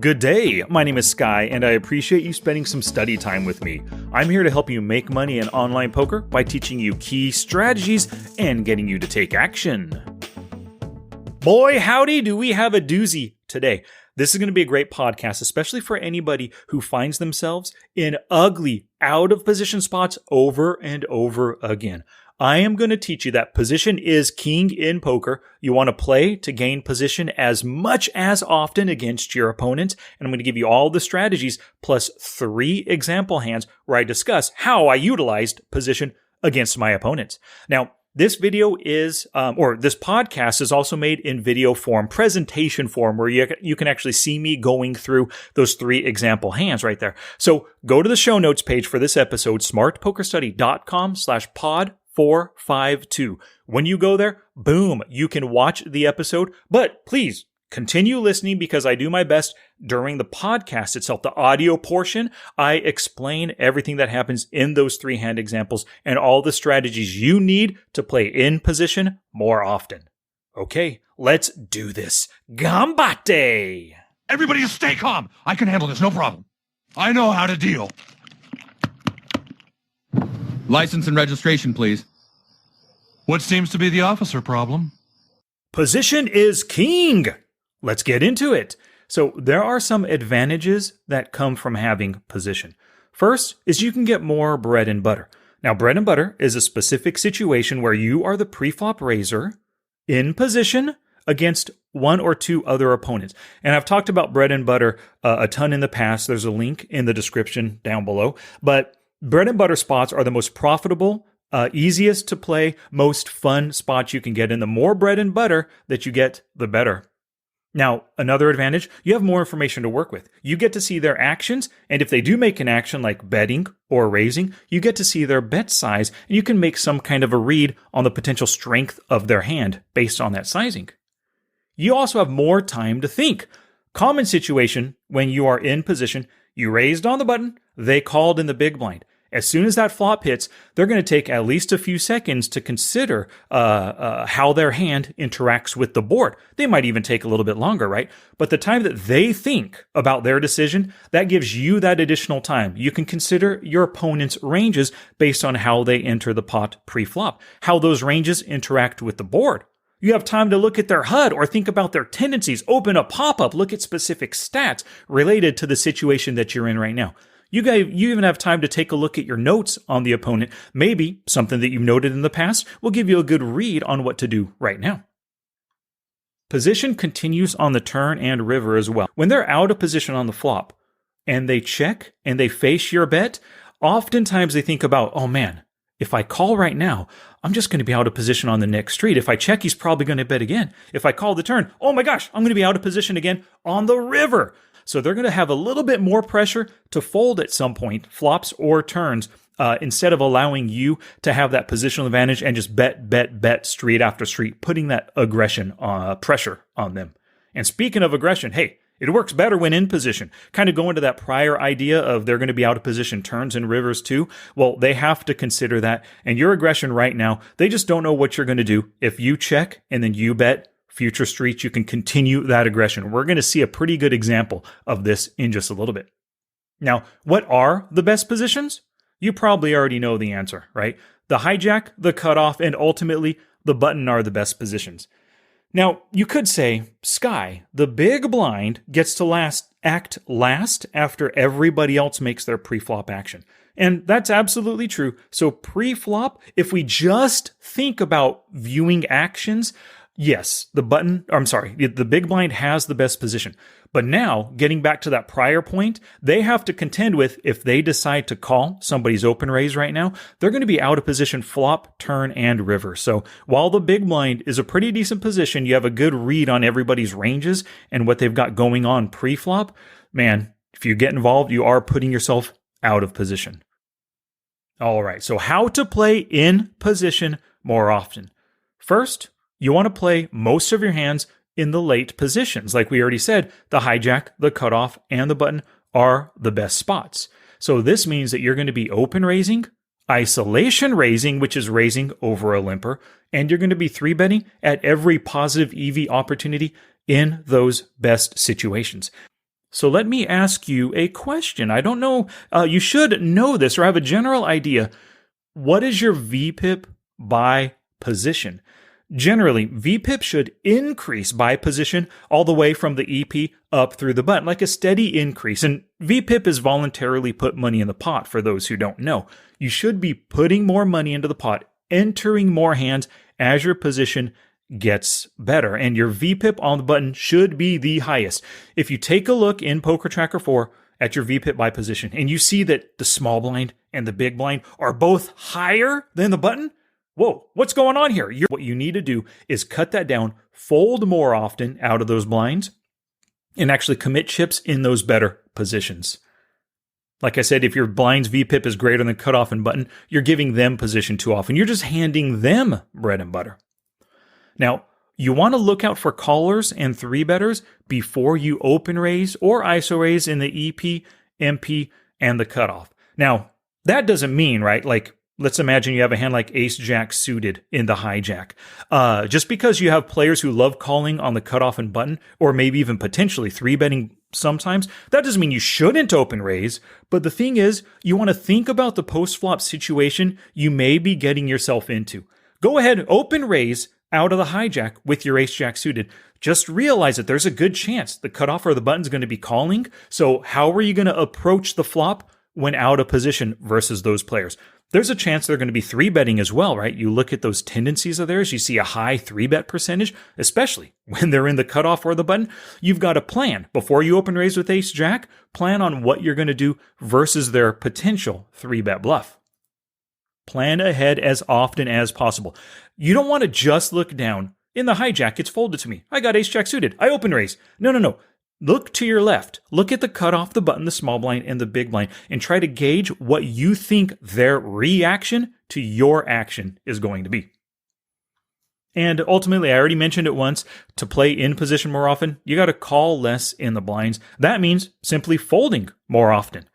Good day, my name is Sky, and I appreciate you spending some study time with me. I'm here to help you make money in online poker by teaching you key strategies and getting you to take action. Boy, howdy, do we have a doozy today. This is going to be a great podcast, especially for anybody who finds themselves in ugly, out-of-position spots over and over again. I am going to teach you that position is king in poker. You want to play to gain position as much as often against your opponent. And I'm going to give you all the strategies plus 3 example hands where I discuss how I utilized position against my opponents. Now, this video is, this podcast is also made in video form, presentation form, where you can actually see me going through those 3 example hands right there. So go to the show notes page for this episode, smartpokerstudy.com/pod452. When you go there, boom, you can watch the episode, but please continue listening because I do my best during the podcast itself. The audio portion, I explain everything that happens in those 3 hand examples and all the strategies you need to play in position more often. Okay, let's do this. Gambate! Everybody just stay calm. I can handle this, no problem. I know how to deal. License and registration, please. What seems to be the officer problem? Position is king! Let's get into it. So there are some advantages that come from having position. First is you can get more bread and butter. Now, bread and butter is a specific situation where you are the pre-flop raiser in position against 1 or 2 other opponents. And I've talked about bread and butter a ton in the past. There's a link in the description down below. But bread and butter spots are the most profitable, easiest to play, most fun spots you can get. And the more bread and butter that you get, the better. Now, another advantage, you have more information to work with. You get to see their actions, and if they do make an action like betting or raising, you get to see their bet size, and you can make some kind of a read on the potential strength of their hand based on that sizing. You also have more time to think. Common situation when you are in position, you raised on the button, they called in the big blind. As soon as that flop hits, they're going to take at least a few seconds to consider how their hand interacts with the board. They might even take a little bit longer, right? But the time that they think about their decision, that gives you that additional time. You can consider your opponent's ranges based on how they enter the pot pre-flop, how those ranges interact with the board. You have time to look at their HUD or think about their tendencies, open a pop-up, look at specific stats related to the situation that you're in right now. You even have time to take a look at your notes on the opponent. Maybe something that you've noted in the past will give you a good read on what to do right now. Position continues on the turn and river as well. When they're out of position on the flop and they check and they face your bet, oftentimes they think about, oh man, if I call right now, I'm just going to be out of position on the next street. If I check, he's probably going to bet again. If I call the turn, oh my gosh, I'm going to be out of position again on the river. So they're going to have a little bit more pressure to fold at some point, flops or turns, instead of allowing you to have that positional advantage and just bet street after street, putting that aggression, pressure on them. And speaking of aggression, hey, it works better when in position. Kind of going to that prior idea of they're going to be out of position turns and rivers too. Well, they have to consider that. And your aggression right now, they just don't know what you're going to do. If you check and then you bet, future streets, you can continue that aggression. We're going to see a pretty good example of this in just a little bit. Now, what are the best positions? You probably already know the answer, right? The hijack, the cutoff, and ultimately the button are the best positions. Now, you could say, Sky, the big blind gets to act last after everybody else makes their pre-flop action. And that's absolutely true. So pre-flop, if we just think about viewing actions, yes, the big blind has the best position. But now, getting back to that prior point, they have to contend with, if they decide to call somebody's open raise right now, they're going to be out of position flop, turn, and river. So while the big blind is a pretty decent position, you have a good read on everybody's ranges and what they've got going on pre-flop. Man, if you get involved, you are putting yourself out of position. All right, so how to play in position more often. First, you want to play most of your hands in the late positions. Like we already said, the hijack, the cutoff, and the button are the best spots. So this means that you're going to be open raising, isolation raising, which is raising over a limper, and you're going to be 3-betting at every positive EV opportunity in those best situations. So let me ask you a question. I don't know, you should know this or have a general idea. What is your VPIP by position? Generally, VPIP should increase by position all the way from the EP up through the button, like a steady increase. And VPIP is voluntarily put money in the pot for those who don't know. You should be putting more money into the pot, entering more hands as your position gets better. And your VPIP on the button should be the highest. If you take a look in Poker Tracker 4 at your VPIP by position and you see that the small blind and the big blind are both higher than the button, whoa, what's going on here? What you need to do is cut that down, fold more often out of those blinds, and actually commit chips in those better positions. Like I said, if your blind's VPIP is greater than cutoff and button, you're giving them position too often. You're just handing them bread and butter. Now, you want to look out for callers and three betters before you open raise or ISO raise in the EP, MP, and the cutoff. Now, that doesn't mean, right, like, let's imagine you have a hand like ace-jack suited in the hijack. Just because you have players who love calling on the cutoff and button, or maybe even potentially three-betting sometimes, that doesn't mean you shouldn't open raise. But the thing is, you want to think about the post-flop situation you may be getting yourself into. Go ahead, open raise out of the hijack with your ace-jack suited. Just realize that there's a good chance the cutoff or the button's going to be calling. So how are you going to approach the flop when out of position versus those players? There's a chance they're going to be three-betting as well, right? You look at those tendencies of theirs, you see a high three-bet percentage, especially when they're in the cutoff or the button. You've got a plan. Before you open raise with ace-jack, plan on what you're going to do versus their potential three-bet bluff. Plan ahead as often as possible. You don't want to just look down. In the hijack, it's folded to me. I got ace-jack suited. I open raise. No. Look to your left. Look at the cutoff, the button, the small blind, and the big blind, and try to gauge what you think their reaction to your action is going to be. And ultimately, I already mentioned it once, to play in position more often, you got to call less in the blinds. That means simply folding more often.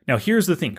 Now, here's the thing.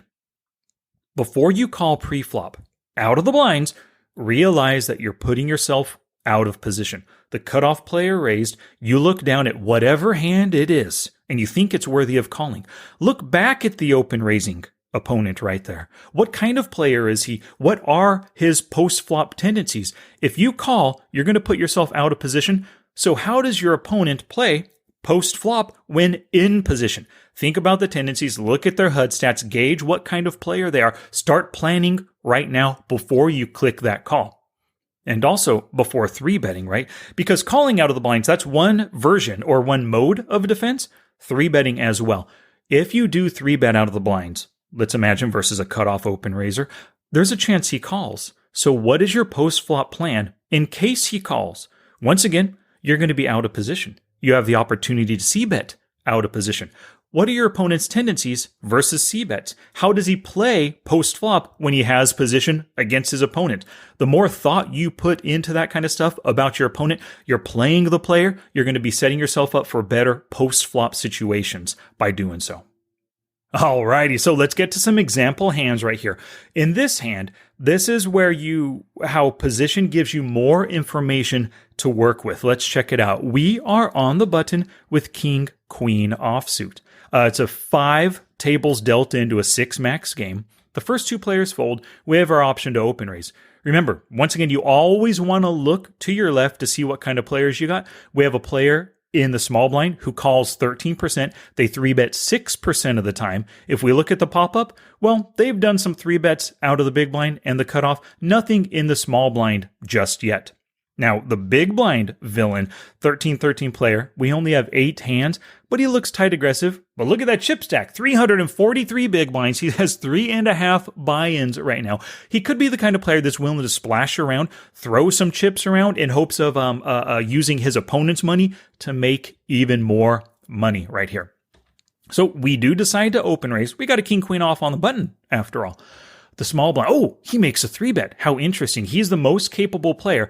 Before you call pre-flop out of the blinds, realize that you're putting yourself out of position. The cutoff player raised, you look down at whatever hand it is, and you think it's worthy of calling. Look back at the open raising opponent right there. What kind of player is he? What are his post-flop tendencies? If you call, you're going to put yourself out of position. So how does your opponent play post-flop when in position? Think about the tendencies, look at their HUD stats, gauge what kind of player they are. Start planning right now before you click that call. And also before three-betting, right? Because calling out of the blinds, that's one version or one mode of defense. Three-betting as well. If you do three-bet out of the blinds, let's imagine versus a cutoff open raiser, there's a chance he calls. So what is your post-flop plan in case he calls? Once again, you're going to be out of position. You have the opportunity to c-bet out of position. What are your opponent's tendencies versus c-bets? How does he play post-flop when he has position against his opponent? The more thought you put into that kind of stuff about your opponent, you're playing the player, you're going to be setting yourself up for better post-flop situations by doing so. Alrighty, so let's get to some example hands right here. In this hand, this is where how position gives you more information to work with. Let's check it out. We are on the button with king, queen offsuit. It's a 5 tables dealt into a 6 max game. The first two players fold. We have our option to open raise. Remember, once again, you always want to look to your left to see what kind of players you got. We have a player in the small blind who calls 13%. They 3-bet 6% of the time. If we look at the pop-up, well, they've done some 3-bets out of the big blind and the cutoff. Nothing in the small blind just yet. Now, the big blind villain, 13-13 player, we only have 8 hands, but he looks tight aggressive. But look at that chip stack, 343 big blinds. He has 3.5 buy-ins right now. He could be the kind of player that's willing to splash around, throw some chips around in hopes of using his opponent's money to make even more money right here. So we do decide to open raise. We got a king-queen off on the button, after all. The small blind, oh, he makes a 3-bet. How interesting. He's the most capable player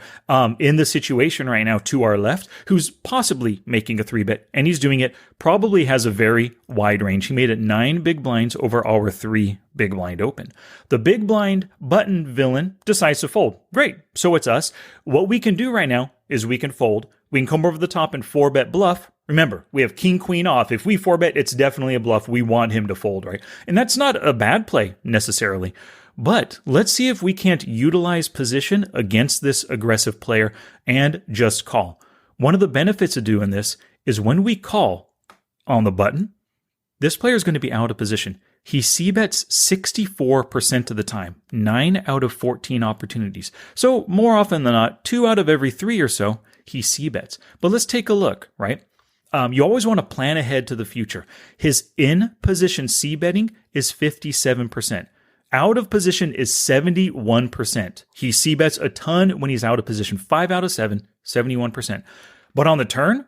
in the situation right now to our left, who's possibly making a 3-bet, and he's doing it, probably has a very wide range. He made it 9 big blinds over our 3 big blind open. The big blind button villain decides to fold. Great, so it's us. What we can do right now is we can fold. We can come over the top and 4-bet bluff, Remember, we have king, queen off. If we 4-bet, it's definitely a bluff. We want him to fold, right? And that's not a bad play necessarily. But let's see if we can't utilize position against this aggressive player and just call. One of the benefits of doing this is when we call on the button, this player is going to be out of position. He c-bets 64% of the time, 9 out of 14 opportunities. So more often than not, 2 out of every 3 or so, he c-bets. But let's take a look, right? You always want to plan ahead to the future. His in-position c-betting is 57%. Out of position is 71%. He c-bets a ton when he's out of position. 5 out of 7, 71%. But on the turn,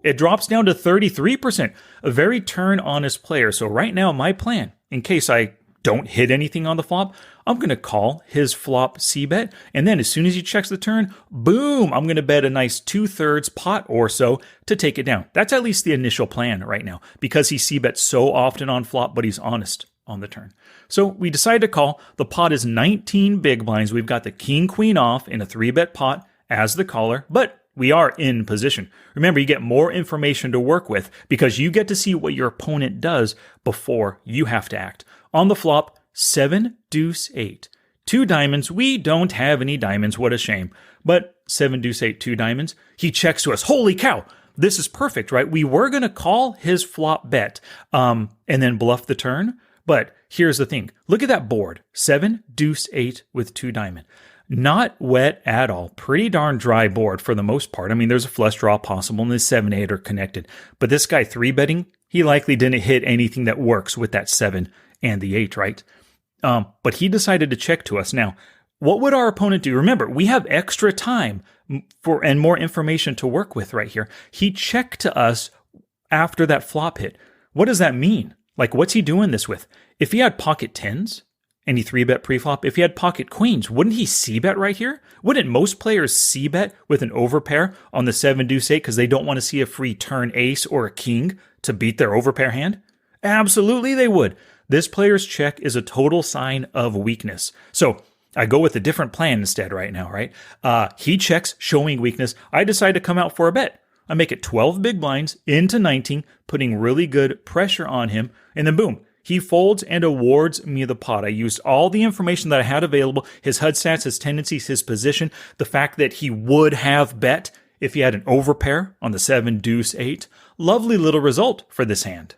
it drops down to 33%. A very turn-honest player. So right now, my plan, in case I don't hit anything on the flop, I'm going to call his flop c-bet, and then as soon as he checks the turn, boom, I'm going to bet a nice 2/3 pot or so to take it down. That's at least the initial plan right now, because he c-bets so often on flop, but he's honest on the turn. So we decide to call. The pot is 19 big blinds. We've got the king, queen off in a 3-bet pot as the caller, but we are in position. Remember, you get more information to work with because you get to see what your opponent does before you have to act. On the flop, 7, deuce, 8. 2 diamonds. We don't have any diamonds. What a shame. But 7, deuce, 8, 2 diamonds. He checks to us. Holy cow. This is perfect, right? We were going to call his flop bet and then bluff the turn. But here's the thing. Look at that board. 7, deuce, 8 with 2 diamond. Not wet at all. Pretty darn dry board for the most part. I mean, there's a flush draw possible and the 7, 8 are connected. But this guy 3-betting, he likely didn't hit anything that works with that 7 and the 8, right? But he decided to check to us. Now, what would our opponent do? Remember, we have extra time and more information to work with right here. He checked to us after that flop hit. What does that mean? Like, what's he doing this with? If he had pocket 10s and he 3-bet pre-flop, if he had pocket queens, wouldn't he c-bet right here? Wouldn't most players c-bet with an overpair on the 7, deuce, 8 because they don't want to see a free turn ace or a king to beat their overpair hand? Absolutely they would. This player's check is a total sign of weakness. So I go with a different plan instead right now, right? He checks, showing weakness. I decide to come out for a bet. I make it 12 big blinds into 19, putting really good pressure on him. And then boom, he folds and awards me the pot. I used all the information that I had available, his HUD stats, his tendencies, his position, the fact that he would have bet if he had an overpair on the 7, deuce, 8. Lovely little result for this hand.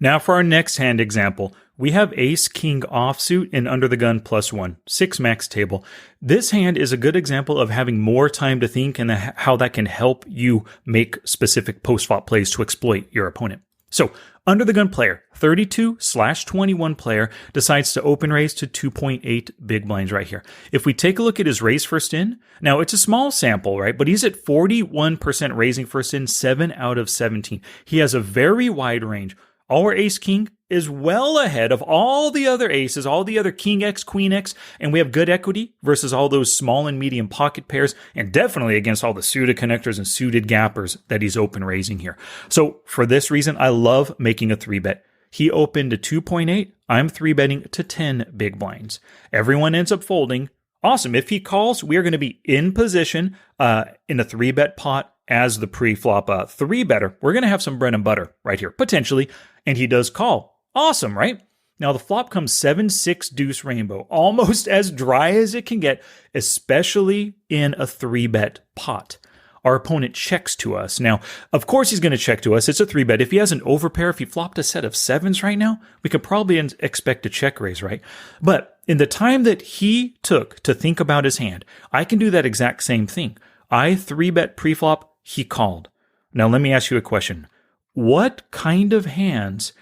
Now for our next hand example, we have ace, king offsuit and under the gun +1, 6 max table. This hand is a good example of having more time to think and how that can help you make specific post-flop plays to exploit your opponent. So under the gun player, 32/21 player, decides to open raise to 2.8 big blinds right here. If we take a look at his raise first in, now it's a small sample, right? But he's at 41% raising first in, 7 out of 17. He has a very wide range. Our ace king is well ahead of all the other aces, all the other king X, queen X, and we have good equity versus all those small and medium pocket pairs, and definitely against all the suited connectors and suited gappers that he's open raising here. So for this reason, I love making a 3-bet. He opened to 2.8. I'm 3-betting to 10 big blinds. Everyone ends up folding. Awesome. If he calls, we are going to be in position in a 3-bet pot as the pre-flop 3-better. We're going to have some bread and butter right here, potentially. And he does call. Awesome, right? Now the flop comes 7, 6 deuce rainbow, almost as dry as it can get, especially in a 3-bet pot. Our opponent checks to us. Now, of course he's going to check to us. It's a 3-bet. If he has an overpair, if he flopped a set of 7s right now, we could probably expect a check raise, right? But in the time that he took to think about his hand, I can do that exact same thing. I 3-bet pre-flop, he called. Now let me ask you a question. What kind of hands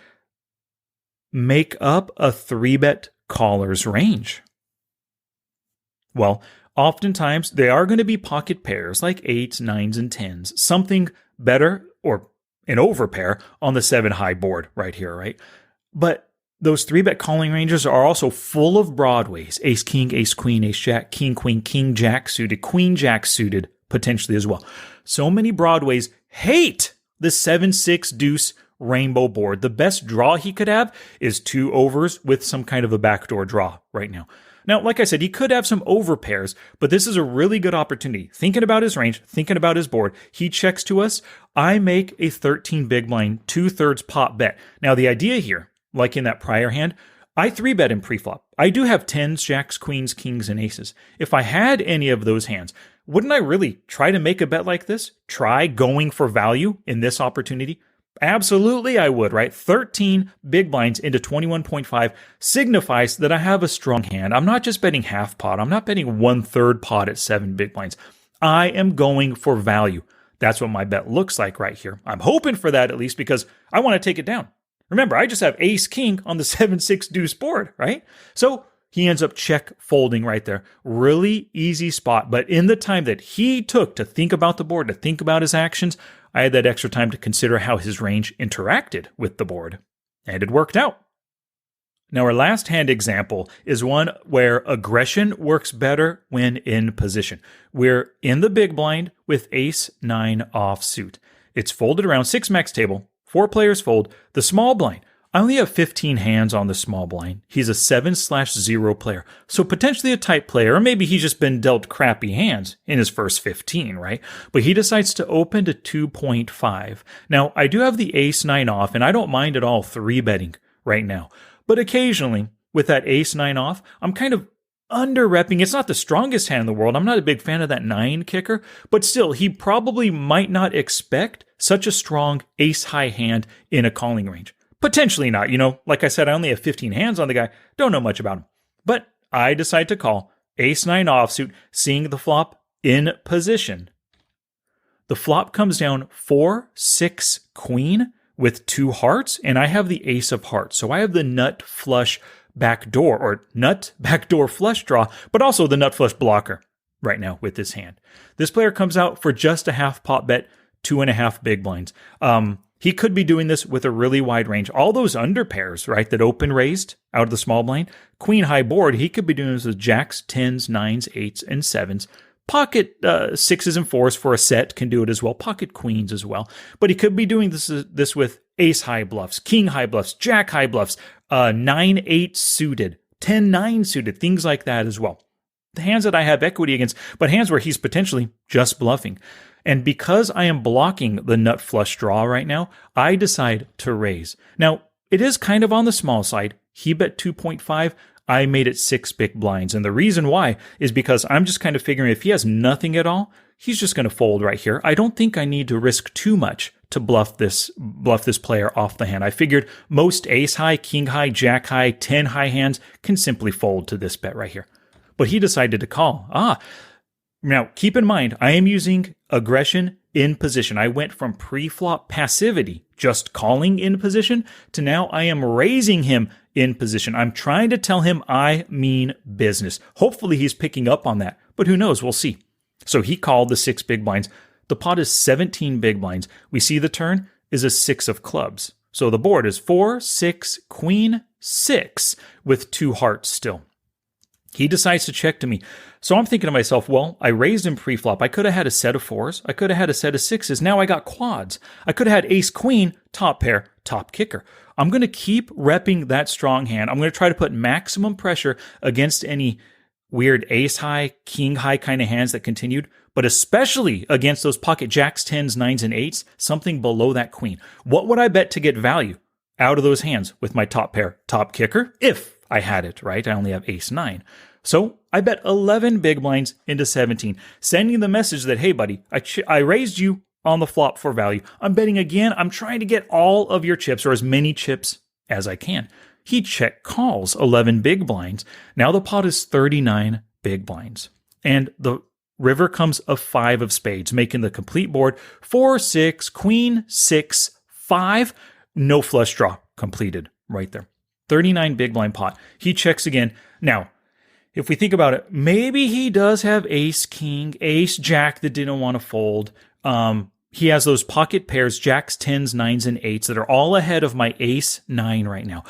make up a 3-bet caller's range? Well, oftentimes they are going to be pocket pairs like 8s, 9s, and 10s. Something better or an overpair on the 7 high board right here, right? But those 3-bet calling ranges are also full of broadways. Ace, king, ace, queen, ace, jack, king, queen, king, jack suited, queen, jack suited potentially as well. So many broadways hate the 7, 6 deuce rainbow board. The best draw he could have is 2 overs with some kind of a backdoor draw right now. Now, like I said, he could have some overpairs, but this is a really good opportunity. Thinking about his range, thinking about his board, he checks to us. I make a 13 big blind, 2/3 pot bet. Now, the idea here, like in that prior hand, I 3-bet in preflop. I do have 10s, jacks, queens, kings, and aces. If I had any of those hands, wouldn't I really try to make a bet like this? Try going for value in this opportunity? Absolutely, I would, right? 13 big blinds into 21.5 signifies that I have a strong hand. I'm not just betting half pot. I'm not betting 1/3 pot at 7 big blinds. I am going for value. That's what my bet looks like right here. I'm hoping for that at least because I want to take it down. Remember, I just have ace king on the 7-6 deuce board, right? So he ends up check folding right there. Really easy spot. But in the time that he took to think about the board, to think about his actions, I had that extra time to consider how his range interacted with the board. And it worked out. Now, our last hand example is one where aggression works better when in position. We're in the big blind with ace-9 offsuit. It's folded around 6 max table. 4 players fold. The small blind. I only have 15 hands on the small blind. He's a 7/0 player. So potentially a tight player, or maybe he's just been dealt crappy hands in his first 15, right? But he decides to open to 2.5. Now, I do have the ace-9 off, and I don't mind at all 3-betting right now. But occasionally, with that ace-9 off, I'm kind of under-repping. It's not the strongest hand in the world. I'm not a big fan of that 9 kicker, but still, he probably might not expect such a strong ace-high hand in a calling range. Potentially not. Like I said, I only have 15 hands on the guy. Don't know much about him. But I decide to call ace-9 offsuit, seeing the flop in position. The flop comes down 4-6 queen with 2 hearts, and I have the ace of hearts. So I have the nut flush backdoor, or nut backdoor flush draw, but also the nut flush blocker right now with this hand. This player comes out for just a half pot bet, 2.5 big blinds. He could be doing this with a really wide range. All those under pairs, right, that open raised out of the small blind, queen high board, he could be doing this with jacks, 10s, 9s, 8s, and 7s. Pocket 6s and 4s for a set can do it as well. Pocket queens as well. But he could be doing this with ace high bluffs, king high bluffs, jack high bluffs, 9-8 suited, 10-9 suited, things like that as well. The hands that I have equity against, but hands where he's potentially just bluffing. And because I am blocking the nut flush draw right now, I decide to raise. Now, it is kind of on the small side. He bet 2.5. I made it 6 big blinds. And the reason why is because I'm just kind of figuring if he has nothing at all, he's just going to fold right here. I don't think I need to risk too much to bluff this player off the hand. I figured most ace high, king high, jack high, 10 high hands can simply fold to this bet right here. But he decided to call. Now, keep in mind, I am using aggression in position. I went from pre-flop passivity, just calling in position, to now I am raising him in position. I'm trying to tell him I mean business. Hopefully he's picking up on that, but who knows? We'll see. So he called the 6 big blinds. The pot is 17 big blinds. We see the turn is a 6 of clubs. So the board is 4, 6, queen, 6 with 2 hearts still. He decides to check to me. So I'm thinking to myself, well, I raised him pre-flop. I could have had a set of 4s. I could have had a set of 6s. Now I got quads. I could have had ace-queen, top pair, top kicker. I'm going to keep repping that strong hand. I'm going to try to put maximum pressure against any weird ace-high, king-high kind of hands that continued, but especially against those pocket jacks, 10s, 9s, and 8s, something below that queen. What would I bet to get value out of those hands with my top pair, top kicker? If I had it, right? I only have ace-9. So I bet 11 big blinds into 17, sending the message that, hey, buddy, I raised you on the flop for value. I'm betting again. I'm trying to get all of your chips, or as many chips as I can. He check calls 11 big blinds. Now the pot is 39 big blinds. And the river comes a 5 of spades, making the complete board 4, 6, queen, 6, 5. No flush draw completed right there. 39 big blind pot. He checks again. Now, if we think about it, maybe he does have ace, king, ace, jack that didn't want to fold. He has those pocket pairs, jacks, 10s, 9s, and 8s that are all ahead of my ace, 9 right now.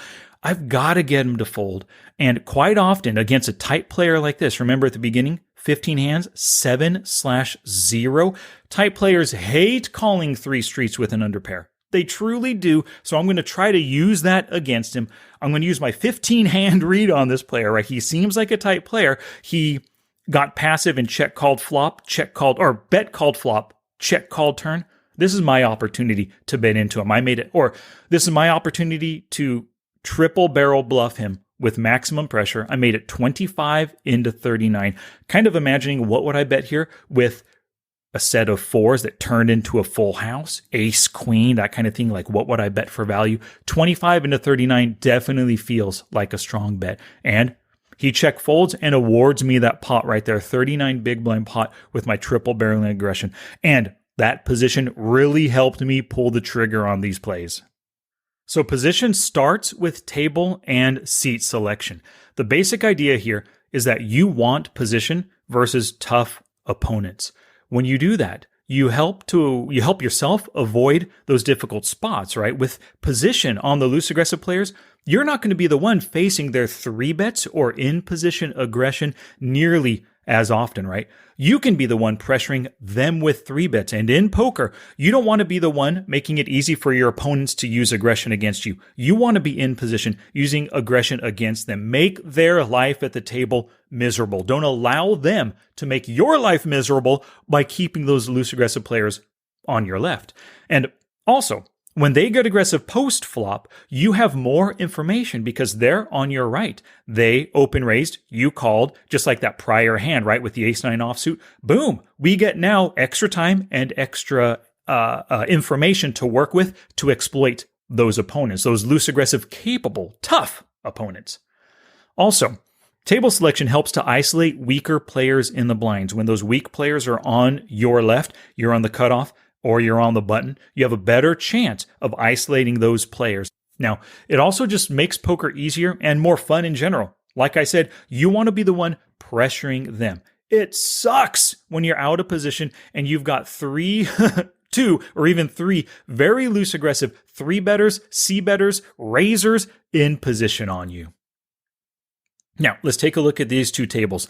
I've got to get him to fold. And quite often against a tight player like this, remember at the beginning, 15 hands, 7/0. Tight players hate calling 3 streets with an underpair. They truly do. So I'm going to try to use that against him. I'm going to use my 15 hand read on this player, right? He seems like a tight player. He got passive and check called flop, check called, or bet called flop, check called turn. This is my opportunity to bet into him. This is my opportunity to triple barrel bluff him with maximum pressure. I made it 25 into 39. Kind of imagining what would I bet here with a set of fours that turned into a full house, ace, queen, that kind of thing. Like, what would I bet for value? 25 into 39 definitely feels like a strong bet. And he check folds and awards me that pot right there, 39 big blind pot with my triple barreling aggression. And that position really helped me pull the trigger on these plays. So position starts with table and seat selection. The basic idea here is that you want position versus tough opponents. When you do that, you help yourself avoid those difficult spots, right? With position on the loose aggressive players, you're not going to be the one facing their 3-bets or in position aggression nearly as often, right? You can be the one pressuring them with 3-bets. And in poker, you don't want to be the one making it easy for your opponents to use aggression against you. You want to be in position using aggression against them. Make their life at the table miserable. Don't allow them to make your life miserable by keeping those loose aggressive players on your left. And also, when they get aggressive post-flop, you have more information because they're on your right. They open-raised, you called, just like that prior hand, right, with the ace-9 offsuit. Boom! We get now extra time and extra information to work with to exploit those opponents, those loose, aggressive, capable, tough opponents. Also, table selection helps to isolate weaker players in the blinds. When those weak players are on your left, you're on the cutoff, or you're on the button, you have a better chance of isolating those players. Now, it also just makes poker easier and more fun in general. Like I said, you want to be the one pressuring them. It sucks when you're out of position and you've got two or even three very loose aggressive 3-betters, C-betters, raisers in position on you. Now, let's take a look at these two tables.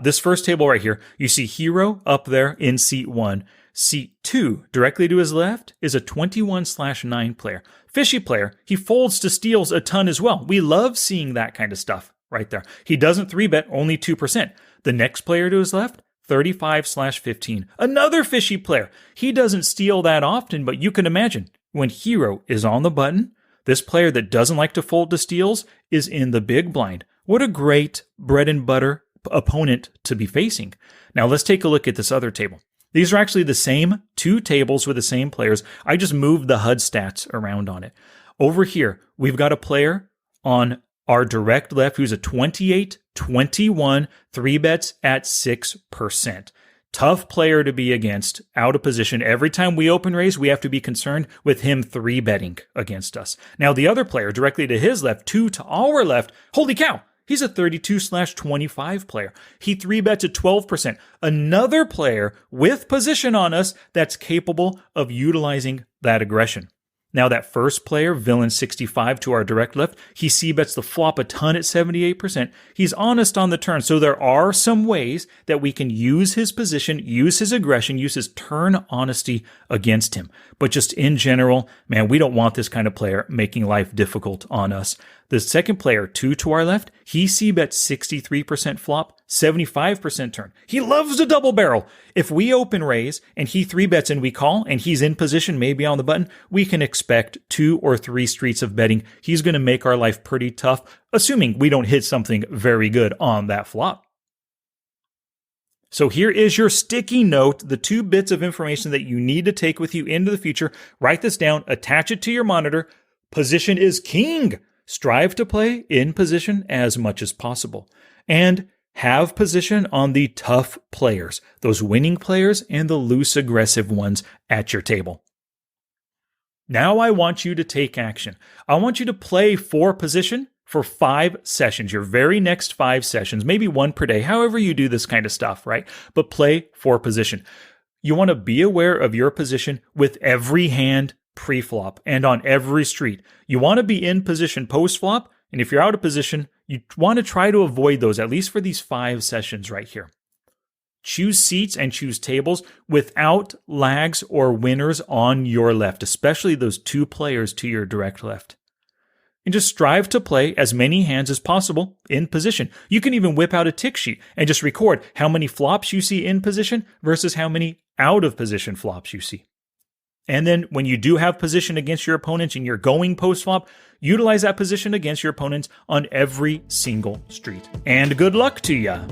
This first table right here, you see Hero up there in seat 1. Seat 2, directly to his left, is a 21/9 player. Fishy player. He folds to steals a ton as well. We love seeing that kind of stuff right there. He doesn't 3-bet, only 2%. The next player to his left, 35/15. Another fishy player. He doesn't steal that often, but you can imagine when Hero is on the button, this player that doesn't like to fold to steals is in the big blind. What a great bread and butter opponent to be facing. Now let's take a look at this other table. These are actually the same two tables with the same players. I just moved the HUD stats around on it. Over here, we've got a player on our direct left who's a 28-21, 3-bets at 6%. Tough player to be against, out of position. Every time we open raise, we have to be concerned with him 3-betting against us. Now, the other player directly to his left, 2 to our left, holy cow! He's a 32/25 player. He 3-bets at 12%. Another player with position on us that's capable of utilizing that aggression. Now that first player, Villain65 to our direct left, he c-bets the flop a ton at 78%. He's honest on the turn, so there are some ways that we can use his position, use his aggression, use his turn honesty against him. But just in general, man, we don't want this kind of player making life difficult on us. The second player, 2 to our left, he c-bets 63% flop, 75% turn. He loves to double barrel. If we open raise and he 3-bets and we call and he's in position, maybe on the button, we can expect 2 or 3 streets of betting. He's going to make our life pretty tough, assuming we don't hit something very good on that flop. So here is your sticky note, the 2 bits of information that you need to take with you into the future. Write this down, attach it to your monitor. Position is king. Strive to play in position as much as possible. And have position on the tough players, those winning players and the loose aggressive ones at your table. Now I want you to take action. I want you to play for position for 5 sessions, your very next 5 sessions, maybe 1 per day, however you do this kind of stuff, right? But play for position. You want to be aware of your position with every hand pre-flop and on every street. You want to be in position post-flop, and if you're out of position, you want to try to avoid those, at least for these 5 sessions right here. choose seats and choose tables without lags or winners on your left, especially those 2 players to your direct left. And just strive to play as many hands as possible in position. You can even whip out a tick sheet and just record how many flops you see in position versus how many out of position flops you see. And then when you do have position against your opponents and you're going post-flop, utilize that position against your opponents on every single street. And good luck to ya!